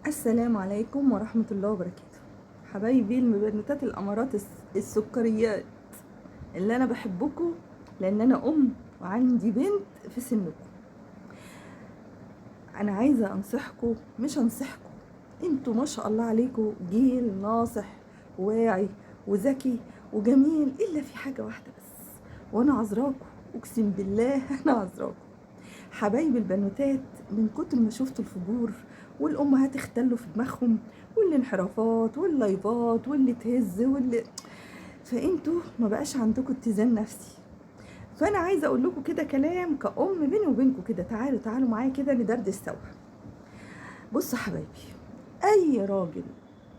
السلام عليكم ورحمة الله وبركاته. حبايبي المبنوتات الأمارات السكريات اللي أنا بحبكم، لأن أنا أم وعندي بنت في سنكم. أنا عايزة أنصحكم، مش أنصحكم، انتوا ما شاء الله عليكم جيل ناصح وواعي وذكي وجميل، إلا في حاجة واحدة بس وأنا عذراكم، أقسم بالله أنا عذراكم. حبايب البنوتات من كتر ما شفتوا الفجور والامهات اختلوا في دماغهم والانحرافات واللايفات واللي تهز فانتوا ما بقاش عندكم اتزان نفسي. فانا عايزه اقول لكم كده كلام كأم بيني وبينكم كده، تعالوا معايا كده ندردش سوا. بصوا حبايبي، اي راجل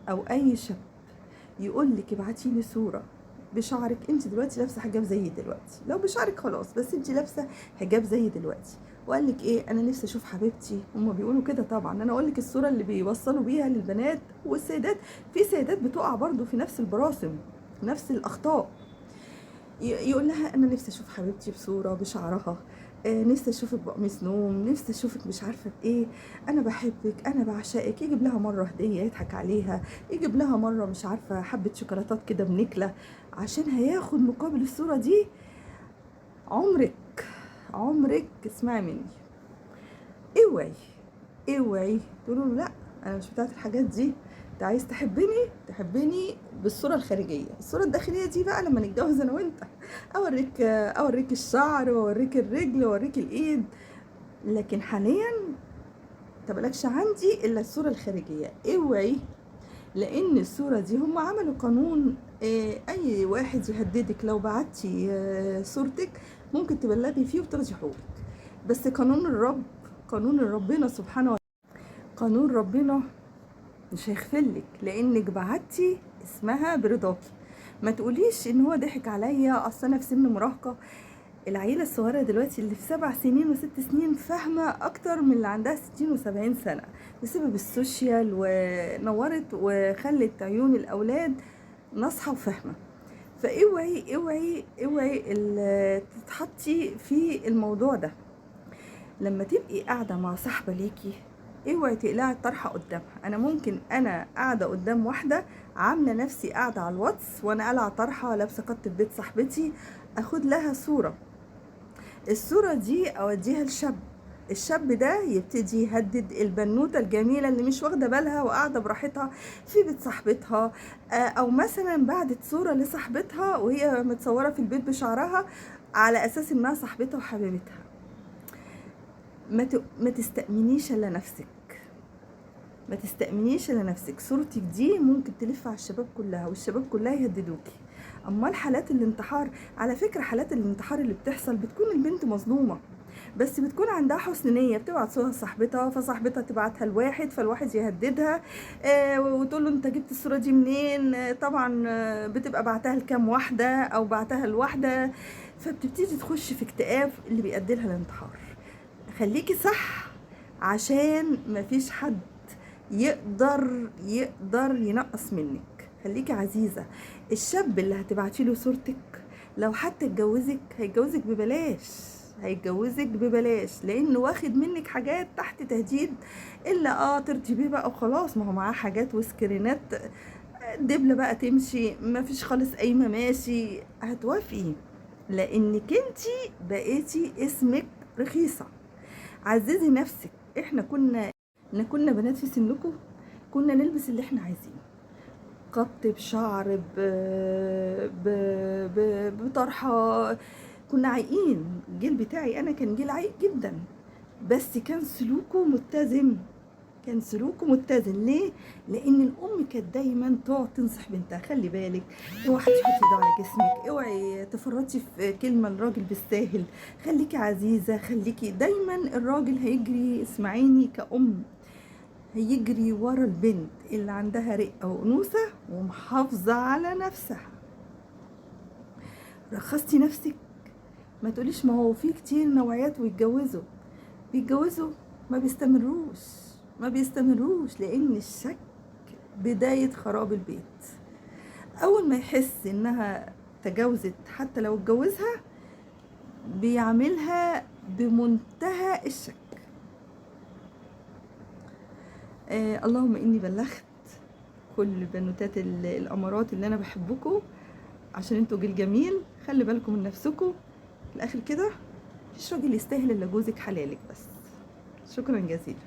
او اي شاب يقول لك ابعتي لي صوره بشعرك، انت دلوقتي لابسه حجاب زي دلوقتي، لو بشعرك خلاص، بس انت لابسه حجاب زي دلوقتي، وقال لك ايه انا نفسي اشوف حبيبتي، هما بيقولوا كده طبعا، انا اقول لك الصوره اللي بيوصلوا بيها للبنات والسيدات، في سيدات بتقع برضو في نفس البراسم، نفس الاخطاء. يقول لها انا نفسي اشوف حبيبتي بصوره بشعرها، نفسي اشوفك بقميص نوم، نفسي اشوفك مش عارفه بايه، انا بحبك، انا بعشقك، يجيب لها مره هديه يضحك عليها، يجيب لها مره مش عارفه حبه شوكولاتات كده بنكله، عشان هياخد مقابل الصوره دي عمرك. عمرك اسمعي مني، اوعي اوعي تقولوا له لا انا مش بتاعت الحاجات دي، انت عايز تحبني بالصوره الخارجيه، الصوره الداخليه دي بقى لما نتجوز انا وانت، اوريك الشعر واوريك الرجل واوريك الايد، لكن حاليا متبقالكش عندي الا الصوره الخارجيه. اوعي، لان الصوره دي هم عملوا قانون، اي واحد يهددك لو بعتي صورتك ممكن تبلغي فيه وتاخدي حقوقك. بس قانون الرب، قانون ربنا سبحانه وتعالى، قانون ربنا مش هيغفلك، لانك بعتي اسمها برضاكي. ما تقوليش ان هو ضحك عليا، اصل انا في سن مراهقه. العيله الصغيره دلوقتي اللي في 7 سنين و6 سنين فاهمه اكتر من اللي عندها 60 و70 سنه، بسبب السوشيال، ونورت وخلت عيون الاولاد ناصحه وفاهمه. فاوعي اوعي اوعي تتحطي في الموضوع ده. لما تبقي قاعده مع صاحبه ليكي، اوعي تقلعي الطرحه قدامها. انا ممكن انا قاعده قدام واحده عامله نفسي قاعده على الواتس وانا قلعه طرحه لابسه قط في بيت صاحبتي، اخد لها صوره، الصوره دي اوديها لشاب، الشاب ده يبتدي يهدد البنوته الجميله اللي مش واخده بالها وقاعده براحتها في بيت صاحبتها، او مثلا بعدت صوره لصاحبتها وهي متصوره في البيت بشعرها على اساس انها صاحبتها وحبيبتها. ما تستأمنيش الا نفسك، ما تستأمنيش الا نفسك. صورتك دي ممكن تلف على الشباب كلها والشباب كلها يهددوكي. امال حالات الانتحار، على فكرة حالات الانتحار اللي بتحصل بتكون البنت مظلومة، بس بتكون عندها حسن نية، بتبعت صورة لصاحبتها فصاحبتها تبعتها لواحد فالواحد يهددها، وتقول له انت جبت الصورة دي منين، طبعا بتبقى بعتها لكام واحدة او بعتها لواحدة، فبتبتدي تخش في اكتئاب اللي بيؤدي لها الانتحار. خليكي صح، عشان مفيش حد يقدر ينقص منك. خليكي عزيزة. الشاب اللي هتبعتي له صورتك لو حتى اتجوزك هيتجوزك ببلاش، هيتجوزك ببلاش، لانه واخد منك حاجات تحت تهديد، الا ترضي بيه بقى وخلاص، ما هو معاه حاجات وسكرينات، دبلة بقى تمشي، ما فيش خالص قايمة ماشي، هتوافقي، لانك انتي بقيتي اسمك رخيصة. عززي نفسك. احنا كنا بنات في سنكم كنا نلبس اللي احنا عايزينه، قط بشعر ب... بطرحه، كنا عايقين. الجيل بتاعي انا كان جيل عايق جدا، بس كان سلوكه متزن، كان سلوكه متزن. ليه؟ لان الام كانت دايما تقعد تنصح بنتها، خلي بالك، اوعي تحطي ايده على جسمك، اوعي تفرطي في كلمه الراجل بالساهل، خليكي عزيزه، خليكي دايما. الراجل هيجري، اسمعيني كأم، هيجري ورا البنت اللي عندها رقه وانوثه ومحافظه على نفسها. رخصتي نفسك، ما تقوليش ما هو في كتير نوعيات ويتجوزوا، بيتجوزوا ما بيستمروش، لان الشك بداية خراب البيت. اول ما يحس انها تجاوزت حتى لو اتجوزها بيعملها بمنتهى الشك. اللهم اني بلغت كل بنوتات الامارات اللي انا بحبكم، عشان انتوا جيل جميل. خلي بالكم من نفسكم. في الاخر كده مفيش راجل يستاهل الا جوزك حلالك بس. شكرا جزيلا.